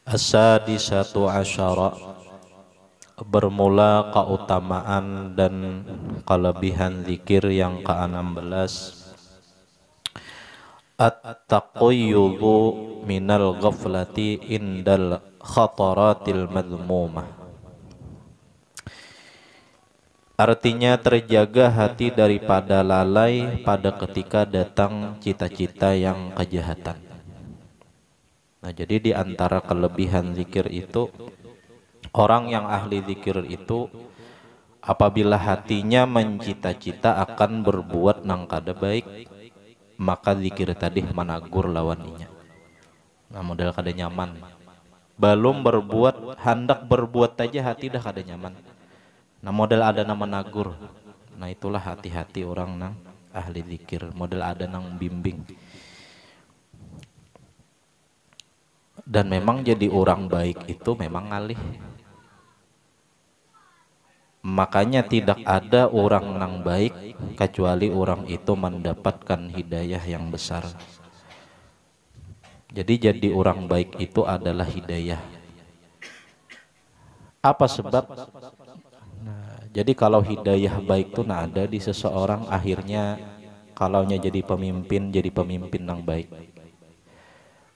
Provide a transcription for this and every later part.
As-sadisatu asyara, bermula keutamaan dan kelebihan zikir yang ke-16. At-taqayyudu minal ghaflati indal khataratil madhmumah. Artinya terjaga hati daripada lalai pada ketika datang cita-cita yang kejahatan. Nah, jadi di antara kelebihan zikir itu, orang yang ahli zikir itu apabila hatinya mencita-cita akan berbuat nang kada baik, maka zikir tadi managur lawaninya. Nah, model kada nyaman. Belum berbuat, hendak berbuat aja hati dah kada nyaman. Nah, model ada nama nagur. Nah, itulah hati-hati orang nang ahli zikir. Model ada nang bimbing. Dan memang jadi orang baik itu memang ngalih. Makanya tidak ada orang nang baik kecuali orang itu mendapatkan hidayah yang besar. Jadi orang baik itu adalah hidayah. Apa sebab? Nah, jadi kalau hidayah baik itu ada di seseorang, akhirnya kalaunya jadi pemimpin nang baik.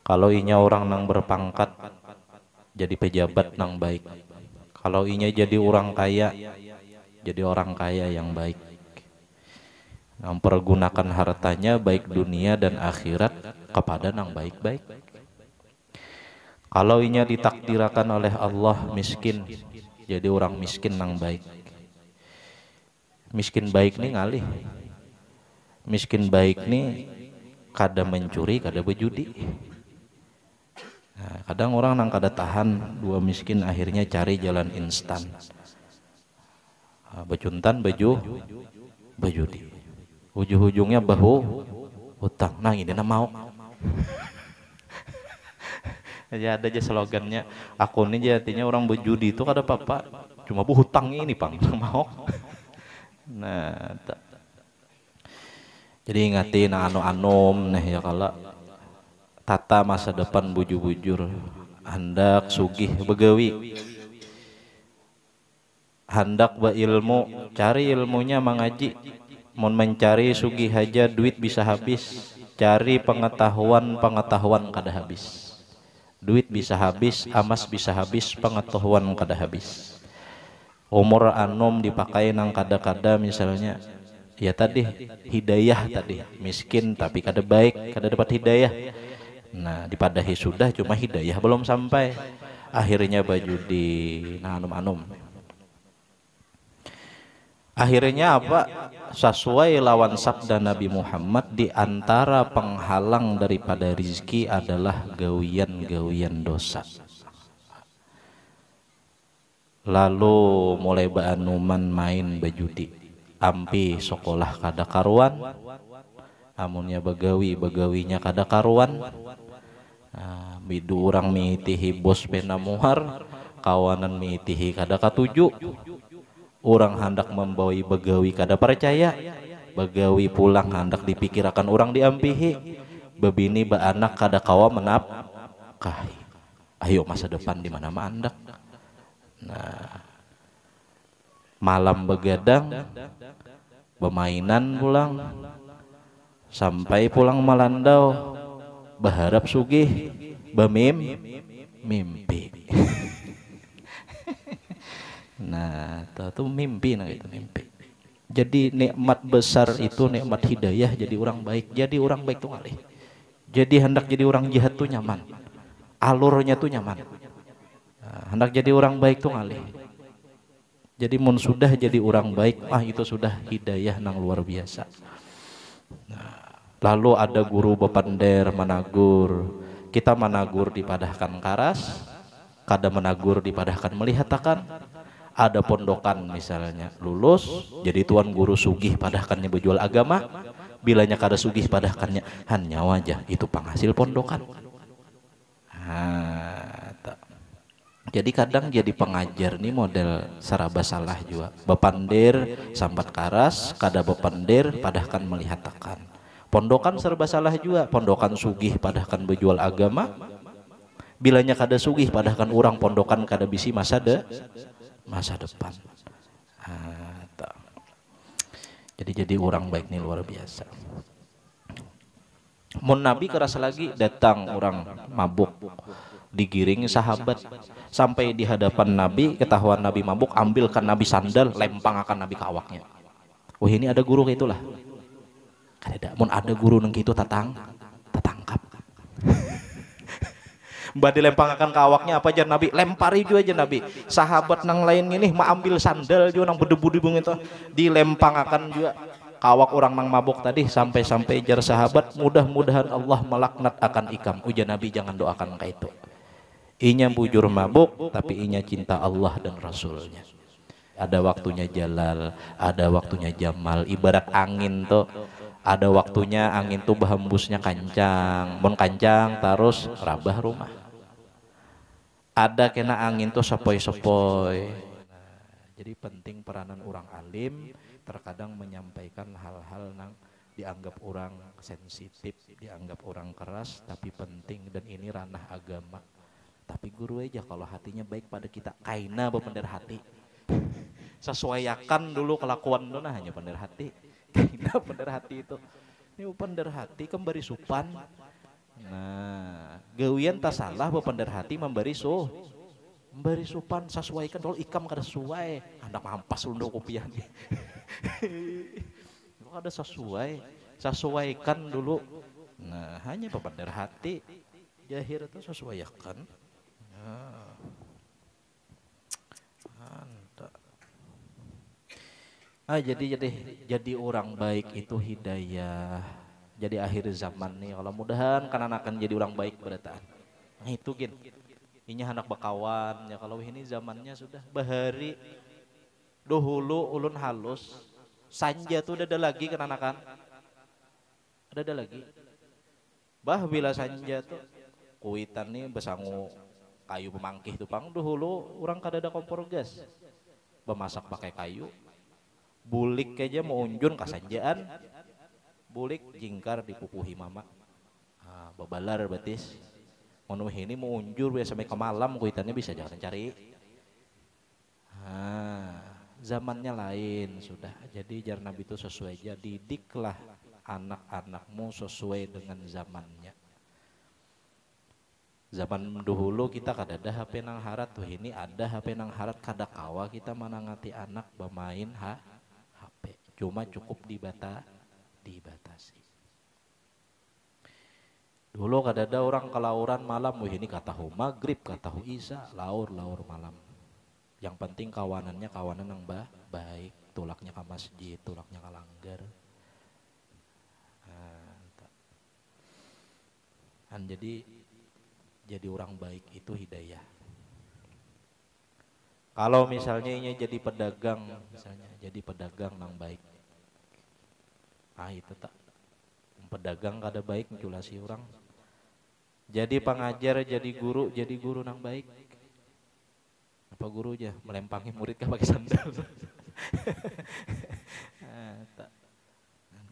Kalau inya orang nang berpangkat, jadi pejabat nang baik. Kalau inya jadi orang kaya, jadi orang kaya yang baik. Mempergunakan hartanya baik dunia dan akhirat kepada nang baik-baik. Kalau inya ditakdirkan oleh Allah miskin, jadi orang miskin nang baik. Miskin baik nih ngalih. Miskin baik nih kada mencuri, kada bejudi. Nah, kadang orang nang kada tahan dua miskin, akhirnya cari jalan instan. Becuntan, bejudi. Ujung-ujungnya bahu hutang. Nah, ini mau. Ya ada aja slogannya. Aku ini artinya orang bejudi itu kada apa-apa. Cuma bu hutang ini pang mau. Nah, jadi ingatin anu-anum nih ya kalau tata masa depan bujur-bujur, hendak sugih begawi, hendak berilmu, cari ilmunya mengaji. Mau mencari sugih aja duit bisa habis, cari pengetahuan kada habis. Duit bisa habis, amas bisa habis, pengetahuan kada habis. Umur anum dipakai nang kada-kada misalnya. Ya tadi hidayah tadi, miskin tapi kada baik, kada dapat hidayah. Nah, dipadahi sudah cuma hidayah belum sampai. Akhirnya baju di anum-anum. Akhirnya apa? Sesuai lawan sabda Nabi Muhammad, di antara penghalang daripada rizki adalah gawian-gawian dosa. Lalu mulai baanuman main bejudi. Ampi sekolah kada karuan, amunnya begawinya kada karuan. Bidu orang miitihi bos pena muhar, kawanan miitihi kada katuju. Orang hendak membawai begawi kada percaya, begawi pulang hendak dipikirakan orang diampihi, bebini baanak kada kawa menapkahi. Ayo masa depan di mana mandak. Nah, malam begadang, bermainan pulang, sampai pulang melandau, berharap sugih, mimpi. Nah, itu mimpi, nah itu mimpi. Jadi nikmat besar itu nikmat hidayah, jadi orang baik. Jadi orang baik tuh ngalih. Jadi hendak jadi orang jahat tuh nyaman. Alurnya tuh nyaman. Nah, hendak jadi orang baik tuh ngalih. Jadi mun sudah jadi orang baik, itu sudah hidayah nang luar biasa. Nah, lalu ada guru bepander managur. Kita managur dipadahkan karas, kada menagur dipadahkan melihatakan. Ada pondokan misalnya lulus jadi tuan guru sugih padahkannya berjual agama, bilanya kada sugih padahkannya hanya wajah, itu penghasil pondokan. Jadi kadang jadi pengajar nih model saraba salah juga, bepandir sambat karas, kada bepandir padahkan melihatakan. Pondokan serba salah juga, pondokan sugih padahkan berjual agama, Bilanya kada sugih padahal orang pondokan kada bisi masa depan. Jadi orang baik nih luar biasa. Mun Nabi kerasa lagi datang orang mabuk, digiring sahabat sampai di hadapan Nabi, ketahuan Nabi mabuk, ambilkan Nabi sandal, lempang akan Nabi ke awaknya. Wah ini ada guru kayak itulah. Kada mun ada guru neng kitu tatangkap. Mbak dilempang akan ke awaknya apa aja Nabi, lempari juga aja Nabi. Sahabat nang lain ini mau ambil sandal juga nang berdebu-debu itu, dilempang akan juga kawak orang nang mabuk tadi sampai jar sahabat, mudah-mudahan Allah melaknat akan ikam. Ujar Nabi jangan doakan kayak itu. Inya bujur mabuk tapi inya cinta Allah dan Rasulnya. Ada waktunya jalal, ada waktunya jamal. Ibarat angin tuh, ada waktunya angin tuh berhembusnya kancang, mon kancang terus rabah rumah. Ada kena angin tuh sepoi-sepoi. Jadi penting peranan orang alim, terkadang menyampaikan hal-hal yang dianggap orang sensitif, dianggap orang keras, tapi penting dan ini ranah agama. Tapi guru aja kalau hatinya baik pada kita, kaina bepender hati. Sesuaikan dulu kelakuan itu nah hanya pender hati. Kaina pender hati itu. Ini pender hati kembali supan. Nah, gawian tak salah bepender hati memberi supan sesuaikan dulu ikam kada sesuai anak mampas untuk kopian lu ada sesuaikan dulu. Nah hanya bepender hati jahir itu sesuaikan. Jadi orang baik itu hidayah. Jadi akhir zaman nih kalau mudahan kan akan jadi orang baik berataan. Nah itu gin. Ini anak bakawan ya kalau ini zamannya sudah bahari dahulu ulun halus sanja tuh ada lagi kenanakan. Ada lagi. Bah bila sanja tuh kuitan nih besangu kayu pemangkih tuh pang dahulu orang kada ada kompor gas. Bemasak pakai kayu. Bulik aja mau unjun kasanjaan. Bulik jingkar dipupuhi mama. Babalar batis. Mau ini mau unjur sampai ke malam kuitannya bisa jangan cari. Zamannya lain sudah. Jadi jar Nabi itu sesuai aja, didiklah anak-anakmu sesuai dengan zamannya. Zaman dahulu kita kada ada HP nang harat tuh ini ada HP nang harat kada kawa kita manangati anak bermain HP. Cuma cukup dibatasi. Dulu kada ada orang kelauran malam, wih ini katahu maghrib, katahu isya, laur malam. Yang penting kawanannya kawanan yang baik, tulaknya ke masjid, tulaknya ke langgar. Jadi orang baik itu hidayah. Kalau misalnya ini jadi pedagang, misalnya jadi pedagang nang baik, itu tak pedagang kada baik menculasi orang. Jadi pengajar, jadi guru nang baik. Apa guru aja melempangi murid kah pakai sandal. Tak.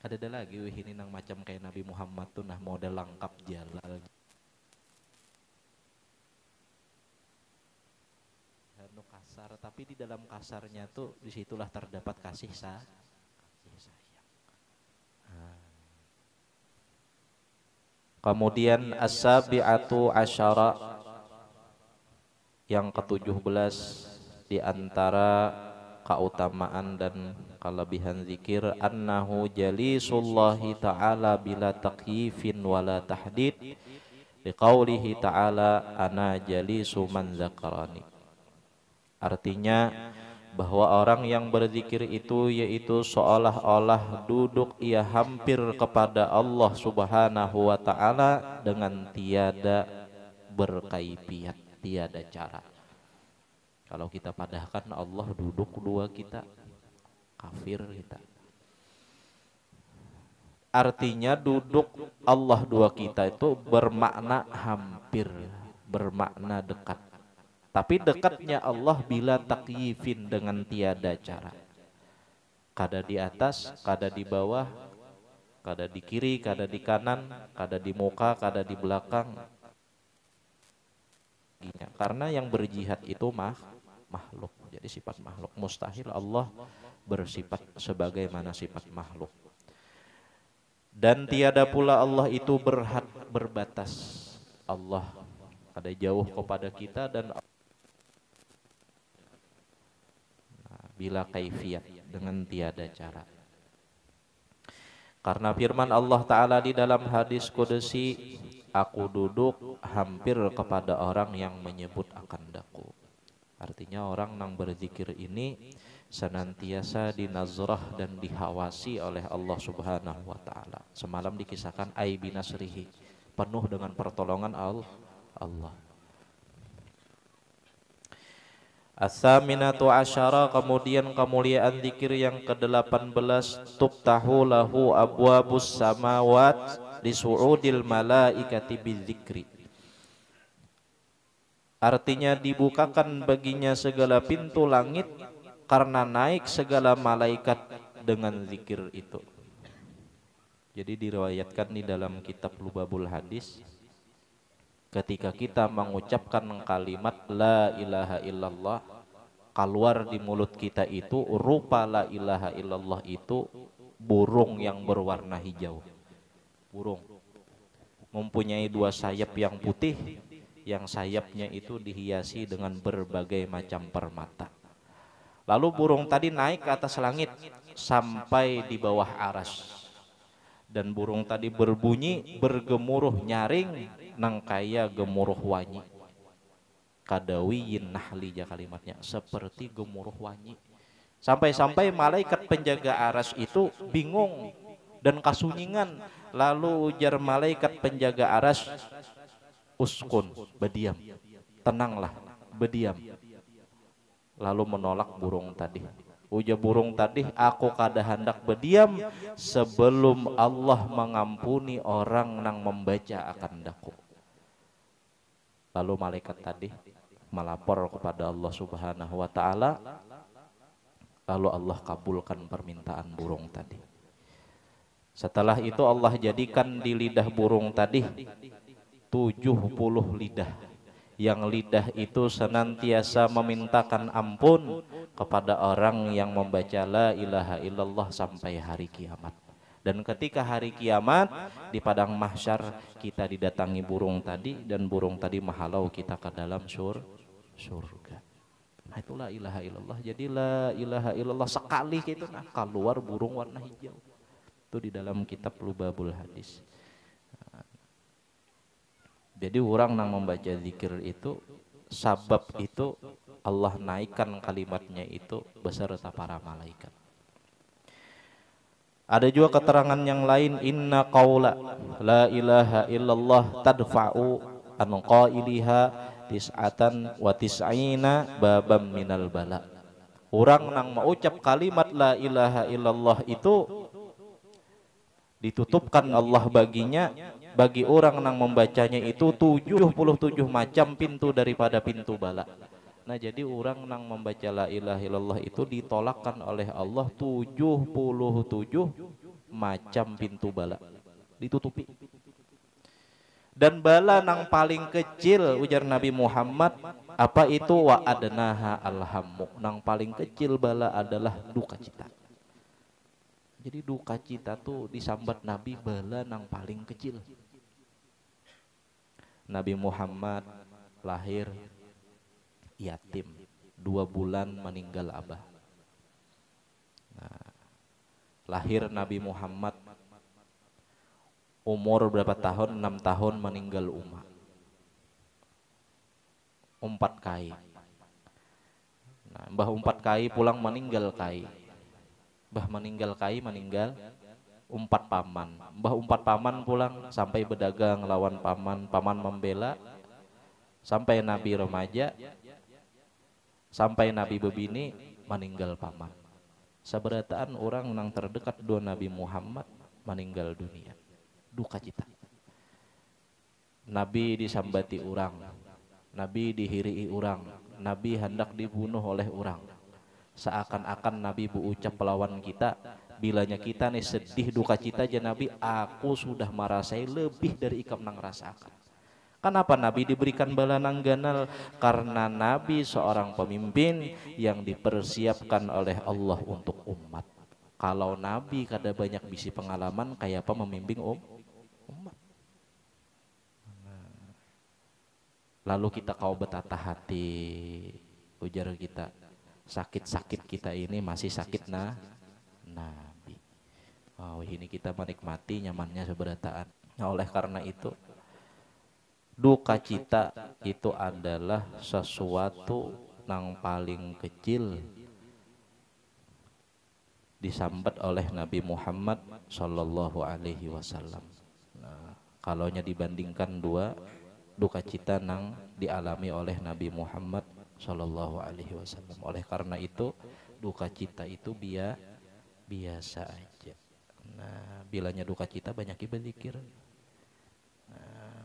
Kada ada lagi wih ini nang macam kayak Nabi Muhammad tuh nah model lengkap jalal. Anu kasar, tapi di dalam kasarnya tuh disitulah terdapat kasih sayang. Kemudian as-sabi'atu asyara yang ke-17 di antara keutamaan dan kelebihan zikir annahu jalisullahi ta'ala bila takyifin wala tahdid liqaulihi ta'ala ana jalisu man zakarani. Artinya bahwa orang yang berzikir itu yaitu seolah-olah duduk ia hampir kepada Allah Subhanahu wa ta'ala dengan tiada berkaifiat, tiada cara. Kalau kita padahkan Allah duduk dua kita, kafir kita. Artinya duduk Allah dua kita itu bermakna hampir, bermakna dekat. Tapi dekatnya Allah bila takyifin dengan tiada cara. Kada di atas, kada di bawah, kada di kiri, kada di kanan, kada di muka, kada di belakang. zikirnya. Karena yang berjihad itu makhluk. Jadi sifat makhluk. Mustahil Allah bersifat sebagaimana sifat makhluk. Dan tiada pula Allah itu berhad berbatas. Allah ada jauh kepada kita dan bila kaifiyat dengan tiada cara. Karena firman Allah Ta'ala di dalam hadis Qudsi, aku duduk hampir kepada orang yang menyebut akan daku. Artinya orang yang berzikir ini senantiasa dinazrah dan dihawasi oleh Allah Subhanahu wa Ta'ala. Semalam dikisahkan ai binasrihi, penuh dengan pertolongan Allah. As-saminatu asyara, kemudian kemuliaan zikir yang ke-18, tuftahu lahu abwabus samawat lisu'udil malaikati bidzikri. Artinya dibukakan baginya segala pintu langit karena naik segala malaikat dengan zikir itu. Jadi diriwayatkan di dalam kitab Lubabul Hadis, ketika kita mengucapkan kalimat la ilaha illallah, keluar di mulut kita itu rupa la ilaha illallah itu burung yang berwarna hijau. Burung mempunyai dua sayap yang putih, yang sayapnya itu dihiasi dengan berbagai macam permata. Lalu burung tadi naik ke atas langit sampai di bawah aras. Dan burung tadi berbunyi, bergemuruh nyaring nang kaya gemuruh wanyi. Kadawiyin nahli ja kalimatnya, seperti gemuruh wanyi. Sampai-sampai malaikat penjaga aras itu bingung dan kasunyingan. Lalu ujar malaikat penjaga aras, uskun, berdiam, tenanglah, berdiam. Lalu menolak burung tadi. Ujar burung tadi, aku kada hendak berdiam sebelum Allah mengampuni orang yang membaca akan daku. Lalu malaikat tadi melapor kepada Allah Subhanahu wa Ta'ala. Lalu Allah kabulkan permintaan burung tadi. Setelah itu Allah jadikan di lidah burung tadi 70 lidah, yang lidah itu senantiasa memintakan ampun kepada orang yang membaca la ilaha illallah sampai hari kiamat. Dan ketika hari kiamat di padang mahsyar kita didatangi burung tadi, dan burung tadi menghalau kita ke dalam surga. Nah itu la ilaha illallah. Jadi la ilaha illallah sekali gitu, nah keluar burung warna hijau. Itu di dalam kitab Lubabul Hadis. Jadi orang yang membaca zikir itu, sabab itu Allah naikkan kalimatnya itu beserta para malaikat. Ada juga keterangan yang lain, inna qaula la ilaha illallah tadfa'u an qailiha tis'atan wa tis'ina babam minal bala. Orang yang mengucap kalimat la ilaha illallah itu ditutupkan Allah baginya, bagi orang yang membacanya itu 77 macam pintu daripada pintu bala. Nah jadi orang yang membaca la ilaha illallah itu ditolakkan oleh Allah 77 macam pintu bala, ditutupi. Dan bala yang paling kecil ujar Nabi Muhammad, apa itu? Wa adnaha alhammu, yang paling kecil bala adalah duka cita. Jadi duka cita tuh disambat Nabi bala yang paling kecil. Nabi Muhammad lahir yatim, 2 bulan meninggal abah. Nah, lahir Nabi Muhammad umur berapa tahun? 6 tahun meninggal umma. 4 kai. Nah, mbah 4 kai pulang meninggal kai. Mbah meninggal kai, meninggal 4 paman. Mbah 4 paman pulang sampai berdagang lawan paman, paman membela sampai Nabi remaja, sampai Nabi bebini, meninggal paman. Seberataan orang yang terdekat dua Nabi Muhammad meninggal dunia. Duka cita. Nabi disambati orang, Nabi dihirii orang, Nabi hendak dibunuh oleh orang. Seakan-akan Nabi berucap pelawan kita, bilanya kita nih sedih duka cita aja Nabi, aku sudah merasai lebih dari ikam nang rasakan. Kenapa Nabi diberikan bala nangganal? Karena Nabi seorang pemimpin yang dipersiapkan oleh Allah untuk umat. Kalau Nabi kada banyak bisi pengalaman, kayak apa memimpin umat. Lalu kita kau betata hati, ujar kita, sakit-sakit kita ini masih sakit Nabi. Oh, ini kita menikmati nyamannya seberataan. Nah, oleh karena itu duka cita itu adalah sesuatu yang paling kecil disambat oleh Nabi Muhammad Sallallahu Alaihi Wasallam. Nah, kalaunya dibandingkan dua duka cita yang dialami oleh Nabi Muhammad Sallallahu Alaihi Wasallam. Oleh karena itu duka cita itu biasa aja. Nah, bilanya duka cita banyak berzikir.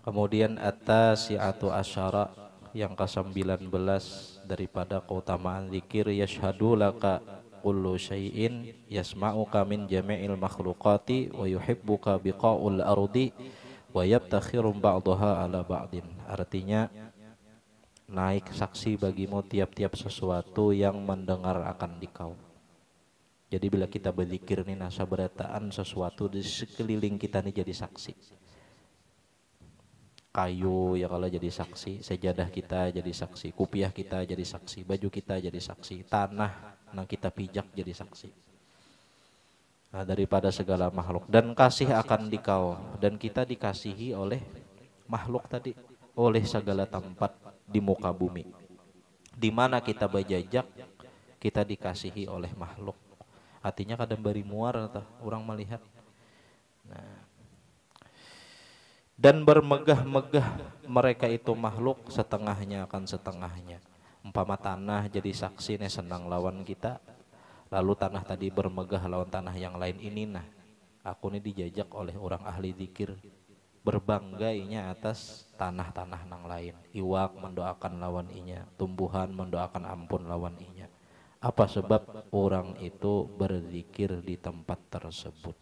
Kemudian at-tasi'atu asyara yang ke-19 daripada keutamaan zikir, yashhadu laka kullu syai'in yasma'uka min jami'il makhluqati wa yuhibbuka biqa'ul ardi wa yabtakhiru ba'daha ala ba'din. Artinya naik saksi bagimu tiap-tiap sesuatu yang mendengar akan dikau. Jadi bila kita berzikir nih nasa berataan sesuatu di sekeliling kita nih jadi saksi. Kayu ya kalau jadi saksi, sejadah kita jadi saksi, kupiah kita jadi saksi, baju kita jadi saksi, tanah yang kita pijak jadi saksi. Nah, daripada segala makhluk dan kasih akan dikau, dan kita dikasihi oleh makhluk tadi, oleh segala tempat di muka bumi. Di mana kita berjajak, kita dikasihi oleh makhluk. Artinya kadang beri muar atau orang melihat. Nah, dan bermegah-megah mereka itu makhluk setengahnya akan setengahnya. Umpama tanah jadi saksi nih senang lawan kita, lalu tanah tadi bermegah lawan tanah yang lain ini. Nah, aku nih dijajak oleh orang ahli zikir berbanggainya atas tanah-tanah yang lain. Iwak mendoakan lawan inya, tumbuhan mendoakan ampun lawan inya. Apa sebab orang itu berzikir di tempat tersebut?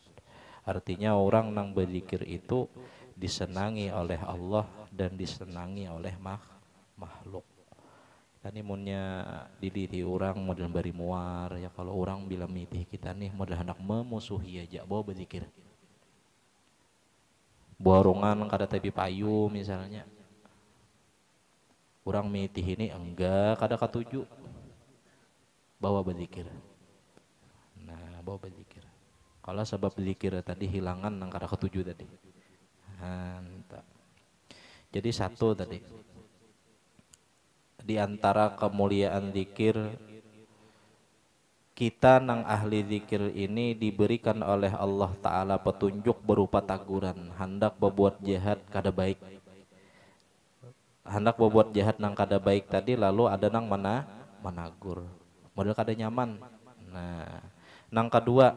Artinya orang yang berzikir itu disenangi oleh Allah dan disenangi oleh makhluk. Tadi munnya didiri orang model bari muar ya, kalau orang bila mitih kita nih model hendak memusuhi aja bawa berzikir. Borongan kada tapi payu misalnya. Orang mitih ini enggak kada katuju. Bawa berzikir. Nah, bawa berzikir. Kalau sebab berzikir tadi hilangan nang kada katuju tadi. Mantap. Jadi satu tadi di antara kemuliaan zikir, kita nang ahli zikir ini diberikan oleh Allah Ta'ala petunjuk berupa taguran. Hendak berbuat jahat kada baik, hendak berbuat jahat nang kada baik tadi, lalu ada nang menagur model kada nyaman. Nah, nang kedua,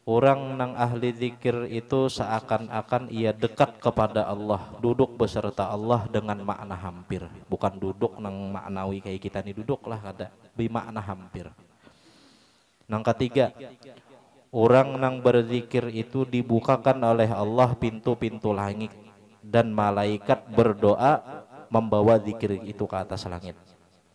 orang nang ahli zikir itu seakan-akan ia dekat kepada Allah, duduk beserta Allah dengan makna hampir. Bukan duduk nang maknawi kayak kita nih duduk lah, kada, bermakna hampir. Nang ketiga, orang nang berzikir itu dibukakan oleh Allah pintu-pintu langit dan malaikat berdoa membawa zikir itu ke atas langit.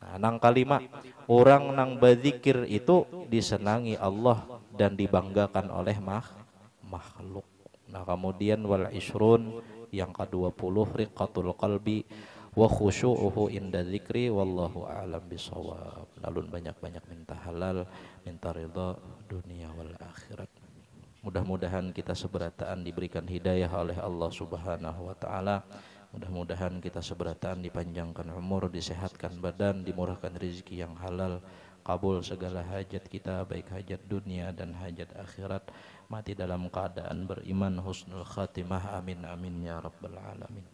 Nah, nang kelima, orang nang berzikir itu disenangi Allah dan dibanggakan oleh makhluk. Nah, kemudian wal isrun yang ke-20, riqatul qalbi wa khusyu'uhu inda dzikri wallahu a'lam bisawab. Lalu banyak-banyak minta halal, minta ridha dunia wal akhirat. Mudah-mudahan kita seberataan diberikan hidayah oleh Allah Subhanahu wa taala. Mudah-mudahan kita seberataan dipanjangkan umur, disehatkan badan, dimurahkan rezeki yang halal, kabul segala hajat kita, baik hajat dunia dan hajat akhirat. Mati dalam keadaan beriman, husnul khatimah, amin amin ya rabbal alamin.